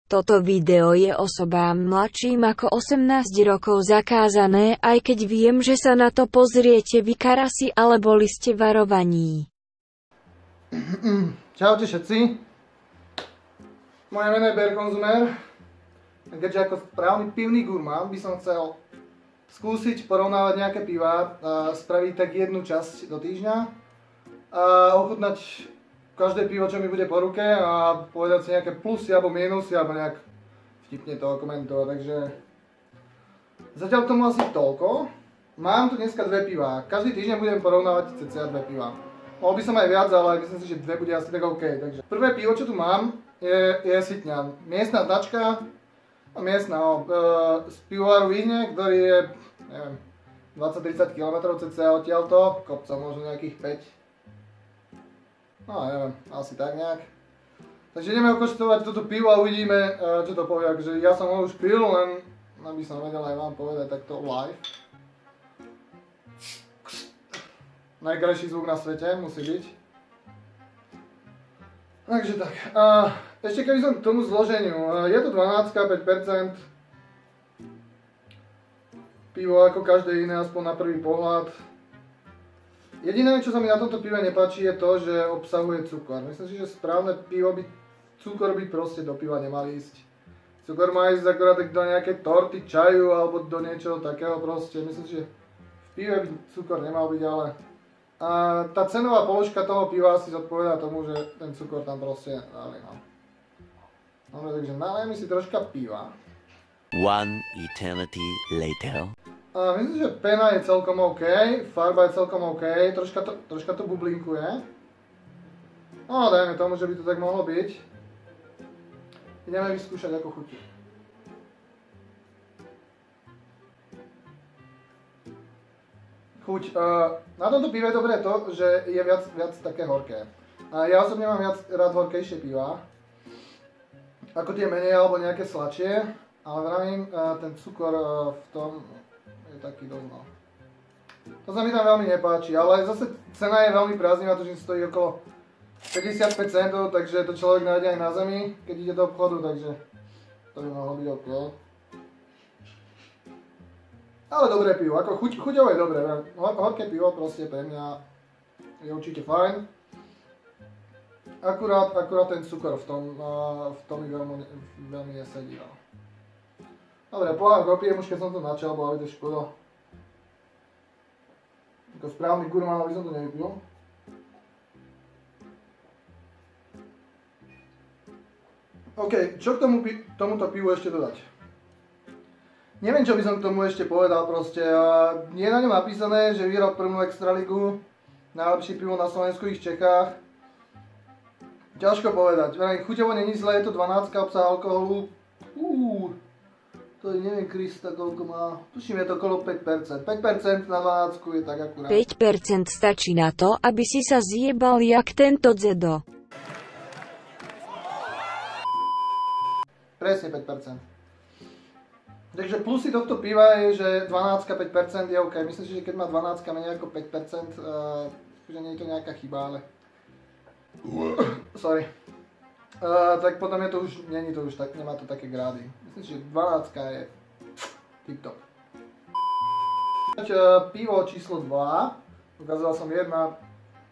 Toto video je osobám mladším ako 18 rokov zakázané, aj keď viem, že sa na to pozriete vy karasi, ale boli ste varovaní. Čaute všetci. Moje meno je Bear Consumer. Keďže ako správny pivný gurmán by som chcel skúsiť porovnávať nejaké piva, spraviť tak jednu časť do týždňa a ochutnať každé pivo, čo mi bude po ruke a povedať si nejaké plusy alebo minusy alebo nejak vtipne to komentovať, takže zatiaľ k tomu asi toľko. Mám tu dneska dve piva, každý týždeň budem porovnávať cca dve piva. Mohol by som aj viac, ale myslím si, že dve bude asi tak OK. Takže prvé pivo, čo tu mám, je Sitňan. Miestna značka, z pivovaru Vihne, ktorý je, neviem, 20-30 km cca odtiaľto, kopca možno nejakých 5. No neviem, asi tak nejak. Takže ideme okoštovať toto pivo a uvidíme, čo to povie. Takže ja som ho už pil, len aby som vedel aj vám povedať takto live. Najkrajší zvuk na svete musí byť. Takže tak. Ešte keby som k tomu zloženiu. Je to 12, 5%. Pivo ako každé iné, aspoň na prvý pohľad. Jediné, čo sa mi na tomto pive nepáči, je to, že obsahuje cukor. Myslím si, že správne pivo by cukor by proste do piva nemal ísť. Cukor má ísť akorát do nejakej torty, čaju alebo do niečoho takého proste. Myslím si, že v pive by cukor nemal byť, ale tá cenová položka toho piva asi zodpovedá tomu, že ten cukor tam proste dali. No. Dobre, takže nalejeme si troška piva. One eternity later. Myslím, že pena je celkom OK, farba je celkom OK, troška to bublinkuje. No, dajme tomu, že by to tak mohlo byť. Ideme vyskúšať, ako chutí. Chuť. Na tomto pive je dobré to, že je viac také horké. Ja osobne mám rád horkejšie piva. Ako tie menej alebo nejaké sladšie. Ale vravím, ten cukor v tom je taký dosť, no. To sa mi tam veľmi nepáči, ale zase cena je veľmi prázdnivá, to že stojí okolo 55 centov, takže to človek nájde aj na zemi, keď ide do obchodu, takže to by mohlo byť OK. Ale dobré pivo, ako chuťové je dobré, horké pivo proste pre mňa je určite fajn. Akurát ten cukor v tom mi veľmi nesedí. No. Dobre, pohár dopijem už keď som to načal, bo ale to škoda. Ako správny gurmán, aby som to nevypil. OK, čo k tomuto pivu ešte dodať? Neviem, čo by som k tomu ešte povedal proste. Je na ňom napísané, že vyhral prvnú extraligu, najlepšie pivo na Slovensku i v Čechách. Ťažko povedať. Chuťovo není zle, je to 12 obsah alkoholu. To je, neviem, Krista, koľko má. Tuším, je to okolo 5%. 5% na 12 je tak akurát. 5% stačí na to, aby si sa zjebal jak tento dzedo. Presne 5%. Takže plusy tohto piva je, že 12 5% je OK. Myslím si, že keď má 12 menej ako 5%, že nie je to nejaká chyba, ale... Sorry. Tak potom je to už, není to už tak, nemá to také grády. Myslím si, že 12 je tip-top. Pivo číslo 2. Ukázal som 1,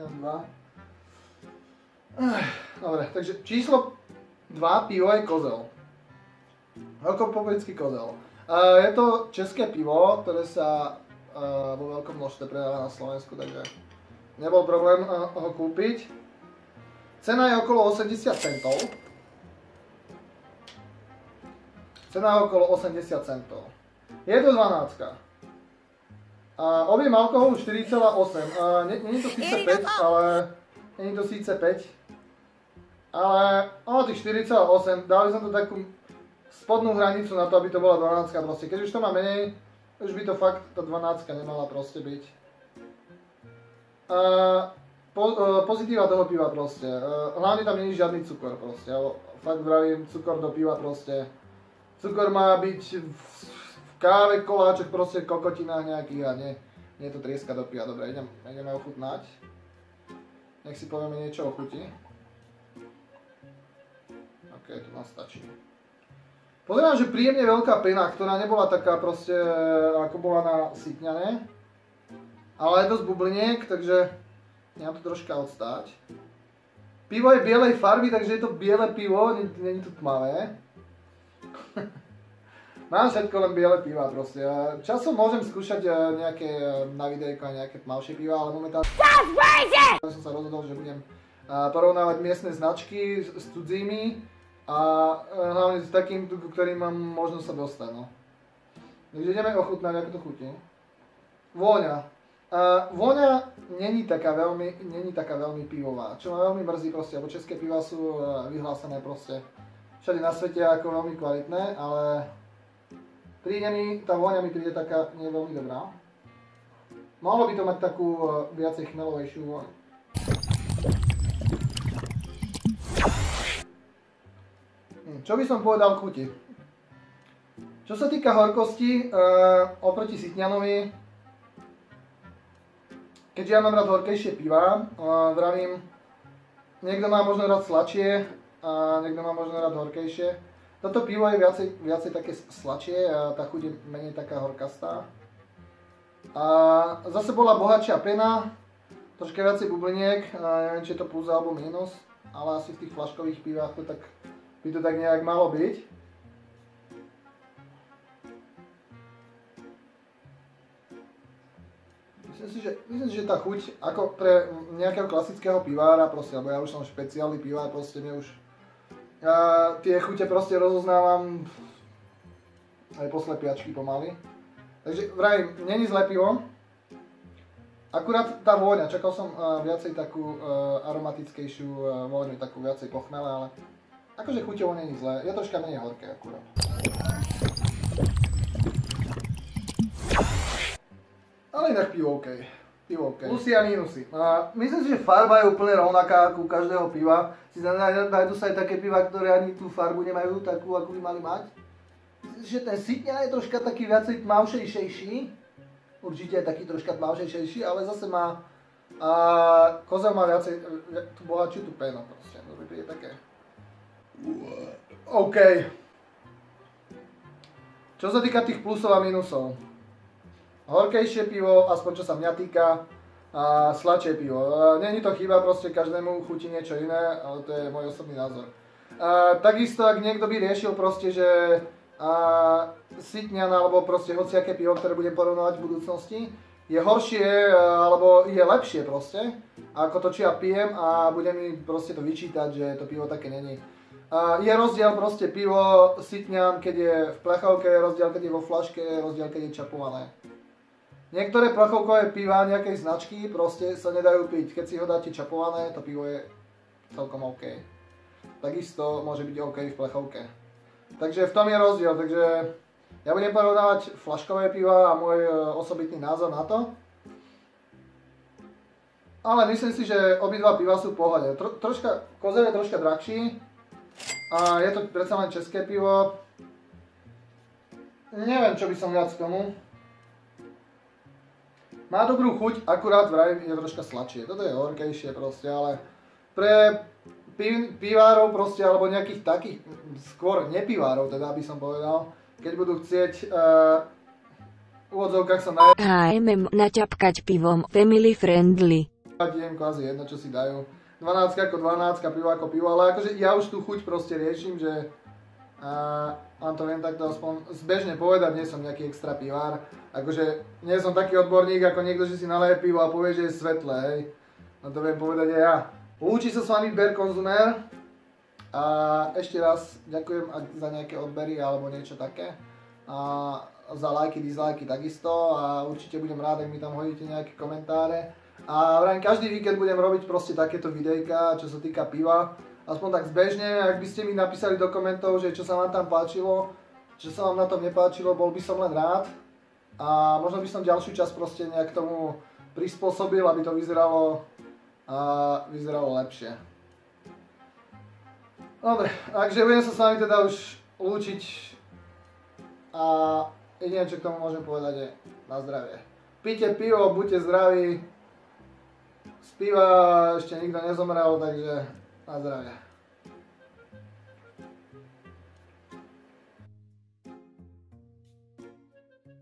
2. Dobre, takže číslo 2 pivo je Kozel. Veľkopoplický Kozel. Je to české pivo, ktoré sa vo veľkom množstve predáva na Slovensku, takže nebol problém ho kúpiť. Cena je okolo 80 centov. Je to 12. Objem alkoholu 4,8. Není to síce 5, ale... Není to síce 5. Ale tých 4,8. Dali som to takú spodnú hranicu na to, aby to bola 12 proste. Keď už to má menej, už by to fakt tá 12 nemala proste byť. Pozitíva toho piva proste, hlavne tam nie je žiadny cukor proste, fakt vravím, cukor do piva proste, cukor má byť v káve, koláčoch, proste kokotinách nejakých a nie to trieska do piva. Dobre, ideme ochutnať, nech si povieme niečo o chuti. OK, to nám stačí. Pozerám, že príjemne veľká pena, ktorá nebola taká proste, ako bola na Sitňane. Ale je dosť bubliniek, takže nechám to troška odstáť. Pivo je bielej farby, takže je to biele pivo, není to tmavé. Mám všetko len biele piva proste. Časom môžem skúšať nejaké na videjko nejaké tmavšie piva, ale momentálne som sa rozhodol, že budem porovnávať miestne značky s cudzími a hlavne s takým, ktorým mám možnosť sa dostať. No. Takže ideme ochutnať, ako to chutí. Vôňa. Vôňa není taká veľmi pivová, čo ma veľmi mrzí proste, lebo české piva sú vyhlásené proste všade na svete ako veľmi kvalitné, ale tá vôňa mi príde taká nie veľmi dobrá. Mohlo by to mať takú viacej chmelovejšiu vôňu. Čo by som povedal k chuti? Čo sa týka horkosti, oproti Sitňanovi, keďže ja mám rád horkejšie piva, vravím, niekto má možno rád sladšie a niekto má možno rád horkejšie. Toto pivo je viacej také sladšie a tá chuť je menej taká horkastá. A zase bola bohatšia pena, troška viacej bubliniek, neviem či je to plus alebo minus, ale asi v tých flaškových pivách by to tak nejak malo byť. Myslím si, že tá chuť, ako pre nejakého klasického pivára, proste, lebo ja už som špeciálny pivár, proste mne už tie chute proste rozoznávam aj po slepiačky pomaly. Takže vravím, není zlé pivo. Akurát tá vôňa, čakal som viacej takú aromatickejšiu vôňu, takú viacej pochmele, ale akože chuťovo není zlé, je troška menej horké akurát. Ale inak pivo OK. Plusy a mínusy. Myslím si, že farba je úplne rovnaká ako u každého piva. Nájdu sa aj také piva, ktoré ani tú farbu nemajú takú, ako by mali mať. Myslím si, že ten Sitňa je troška taký viacej tmavšejší. Určite je taký troška tmavšejší, ale zase má... Kozel má viacej tú bohatšiu tú penu proste. To by príde také... OK. Čo sa týka tých plusov a mínusov. Horkejšie pivo, aspoň čo sa mňa týka, a sladšie pivo. Není to chyba, proste každému chutí niečo iné, ale to je môj osobný názor. Takisto, ak niekto by riešil proste, že Sitňan alebo proste hociaké pivo, ktoré budem porovnávať v budúcnosti, je horšie alebo je lepšie proste, ako to, čo ja pijem a bude mi proste to vyčítať, že to pivo také není. Je rozdiel proste pivo Sitňan, keď je v plechovke, je rozdiel, keď je vo flaške, je rozdiel, keď je čapované. Niektoré plechovkové piva nejakej značky proste sa nedajú piť. Keď si ho dáte čapované, to pivo je celkom OK. Takisto môže byť OK v plechovke. Takže v tom je rozdiel. Takže ja budem porovnávať flaškové piva a môj osobitný názor na to. Ale myslím si, že obidva piva sú v pohode. Kozel je troška drahší. A je to predsa len české pivo. Neviem, čo by som viac k tomu. Má dobrú chuť, akurát vravím, je troška sladšie. Toto je horkejšie proste, ale pre pivárov proste, alebo nejakých takých, skôr nepivárov teda by som povedal, keď budú chcieť v úvodzovkách sa naťapkať pivom, family friendly. Je kvázi jedno, čo si dajú. 12 ako 12, pivo ako pivo, ale akože ja už tú chuť proste riešim, že vám to viem takto aspoň zbežne povedať, nie som nejaký extra pivár. Akože nie som taký odborník ako niekto, že si naleje pivo a povie, že je svetlé, hej. No to viem povedať aj ja. Lúči sa s vami Bear Konzumér. A ešte raz ďakujem za nejaké odbery alebo niečo také. A za lajky, dislajky takisto. A určite budem rád, ak mi tam hodíte nejaké komentáre. A vrajím, každý víkend budem robiť proste takéto videjka, čo sa týka piva. Aspoň tak zbežne, ak by ste mi napísali do komentov, že čo sa vám tam páčilo, čo sa vám na tom nepáčilo, bol by som len rád. A možno by som ďalšiu časť proste nejak tomu prispôsobil, aby to vyzeralo lepšie. Dobre, takže budem sa s vami teda už lúčiť a jediné, čo k tomu môžem povedať, je na zdravie. Píte pivo, buďte zdraví, z piva ešte nikto nezomrel, takže na zdravie.